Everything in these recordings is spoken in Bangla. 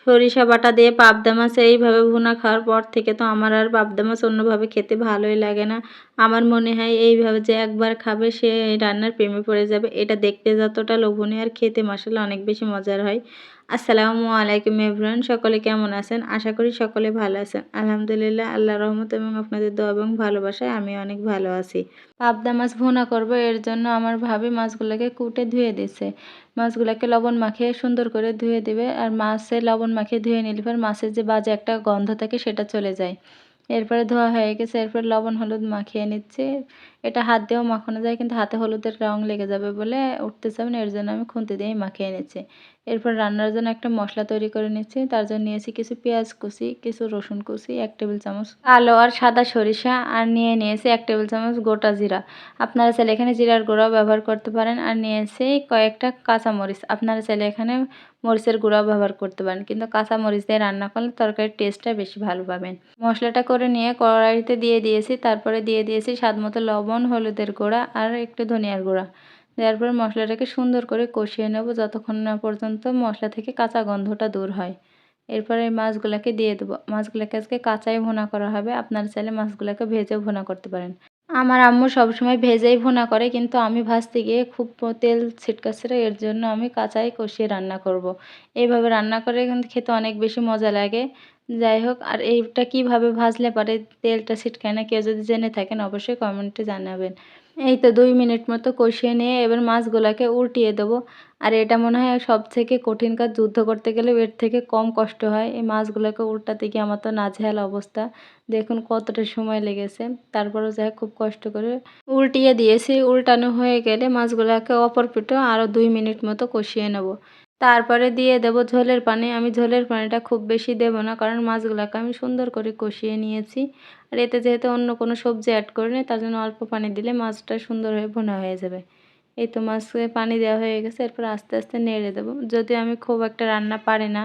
সরিষা বাটা দিয়ে পাবদা মাছ এইভাবে ভুনা খাওয়ার পর থেকে তো আমার আর পাবদা মাছ অন্যভাবে খেতে ভালোই লাগে না। আমার মনে হয় এইভাবে যে একবার খাবে সে এই রান্নার প্রেমে পড়ে যাবে। এটা দেখতে যতটা লোভনীয় আর খেতে মাসাল্লাহ অনেক বেশি মজার হয়। আসসালামু আলাইকুম এভরিওয়ান, সকলে কেমন আছেন? আশা করি সকলে ভালো আছেন। আলহামদুলিল্লাহ, আল্লাহর রহমত এবং আপনাদের দোয়া এবং ভালোবাসায় আমি অনেক ভালো আছি। পাবদা মাছ ভুনা করব, এর জন্য আমার ভাবি মাছগুলোকে কুটে ধুয়ে দিছে। মাছগুলোকে লবণ মাখিয়ে সুন্দর করে ধুয়ে দিবে। আর মাছে লবণ মাখিয়ে ধুয়ে নিলে পর মাছের যে বাজে একটা গন্ধ থাকে সেটা চলে যায়। এরপরে ধোয়া হয়ে গেছে, এরপর লবণ হলুদ মাখিয়ে নিচ্ছি। এটা হাত দিয়েও মাখানো যায়, কিন্তু হাতে হলুদের রং লেগে যাবে বলে উঠতে চাবে না, এর জন্য আমি খুন্তি দিয়েই মাখিয়ে নিচ্ছি। এরপর রান্নার জন্য একটা মশলা তৈরি করে নিচ্ছি। তার জন্য নিয়েছি কিছু পেঁয়াজ কুচি, কিছু রসুন কুচি, 1 টেবিল চামচ কালো আর সাদা সরিষা, আর নিয়েছি 1 টেবিল চামচ গোটা জিরা। আপনারা চাইলে এখানে জিরার গুঁড়াও ব্যবহার করতে পারেন। আর নিয়েছি কয়েকটা কাঁচামরিচ, আপনারা চাইলে এখানে মরিচের গুঁড়াও ব্যবহার করতে পারেন, কিন্তু কাঁচা মরিচ দিয়ে রান্না করলে তরকারির টেস্টটা বেশি ভালো পাবেন। মশলাটা করে নিয়ে কড়াইতে দিয়ে দিয়েছি, তারপরে দিয়ে দিয়েছি স্বাদ মতো লবণ, হলুদের গুঁড়া আর একটু ধনিয়ার গুঁড়া। দেওয়ার পর মশলাটাকে সুন্দর করে কষিয়ে নেব যতক্ষণ না পর্যন্ত মশলা থেকে কাঁচা গন্ধটা দূর হয়। এরপরে মাছগুলোকে দিয়ে দেবো। মাছগুলোকে আজকে কাঁচাই ভুনা করা হবে, আপনারা চাইলে মাছগুলোকে ভেজেও ভুনা করতে পারেন। আমার আম্মু সবসময় ভেজেই ভুনা করে, কিন্তু আমি ভাজতে গিয়ে খুব তেল ছিটকাচ্ছিল, এর জন্য আমি কাঁচাই কষিয়ে রান্না করব। এইভাবে রান্না করে কিন্তু খেতে অনেক বেশি মজা লাগে। যাই হোক, আর এইটা কিভাবে ভাজলে পরে তেলটা ছিটকায় না, কেউ যদি জেনে থাকেন অবশ্যই কমেন্টে জানাবেন। এই তো 2 মিনিট মতো কষিয়ে নিয়ে এবার মাছগুলোকে উল্টিয়ে দেবো। আর এটা মনে হয় সবথেকে কঠিন কাজ, যুদ্ধ করতে গেলেও এর থেকে কম কষ্ট হয়। এই মাছগুলোকে উল্টাতে গিয়ে আমার তো নাজেহাল অবস্থা। দেখুন কতটা সময় লেগেছে। তারপরেও যাই হোক খুব কষ্ট করে উল্টিয়ে দিয়েছি। উল্টানো হয়ে গেলে মাছগুলোকে অপর পিঠও আরও 2 মিনিট মতো কষিয়ে নেব। তারপরে দিয়ে দেব ঝোলের পানি। আমি ঝোলের পানিটা খুব বেশি দেব না, কারণ মাছগুলোকে আমি সুন্দর করে কষিয়ে নিয়েছি। আর এতে যেহেতু অন্য কোনো সবজি অ্যাড করিনি, তার জন্য অল্প পানি দিলে মাছটা সুন্দর হয়ে ভুনা হয়ে যাবে। এই তো মাছে পানি দেওয়া হয়ে গেছে, এরপর আস্তে আস্তে নেড়ে দেবো। যদিও আমি খুব একটা রান্না পারি না,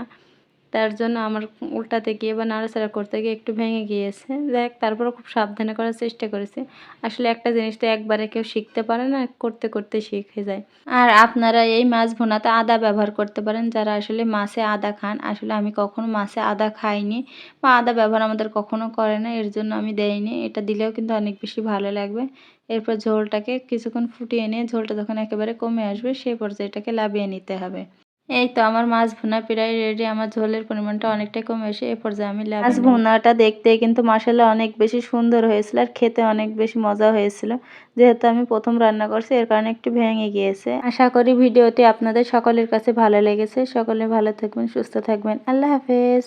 তার জন্য আমার উল্টাতে গিয়ে বা নাড়াচাড়া করতে গিয়ে একটু ভেঙে গিয়েছে। যাই হোক, তারপরেও খুব সাবধানে করার চেষ্টা করেছি। আসলে একটা জিনিস তো একবারে কেউ শিখতে পারে না, করতে করতে শিখে যায়। আর আপনারা এই মাছ ভুনাতে আদা ব্যবহার করতে পারেন, যারা আসলে মাছে আদা খান। আসলে আমি কখনো মাছে আদা খাইনি, বা আদা ব্যবহার আমাদের কখনো করে না, এর জন্য আমি দেইনি। এটা দিলেও কিন্তু অনেক বেশি ভালো লাগবে। এরপর ঝোলটাকে কিছুক্ষণ ফুটিয়ে নিয়ে ঝোলটা যখন একেবারে কমে আসবে সেই পর্যায়ে এটাকে নামিয়ে নিতে হবে। এই তো আমার মাছ ভুনা প্রায় রেডি। আমার ঝোলের পরিমাণটা অনেকটাই কমে এসে এ পর্যায়ে আমি মাছ ভুনাটা দেখতে কিন্তু মাসাল্লাহ অনেক বেশি সুন্দর হয়েছিল, আর খেতে অনেক বেশি মজা হয়েছিল। যেহেতু আমি প্রথম রান্না করছি, এর কারণে একটু ভেঙে গিয়েছে। আশা করি ভিডিওটি আপনাদের সকলের কাছে ভালো লেগেছে। সকলে ভালো থাকবেন, সুস্থ থাকবেন। আল্লাহ হাফেজ।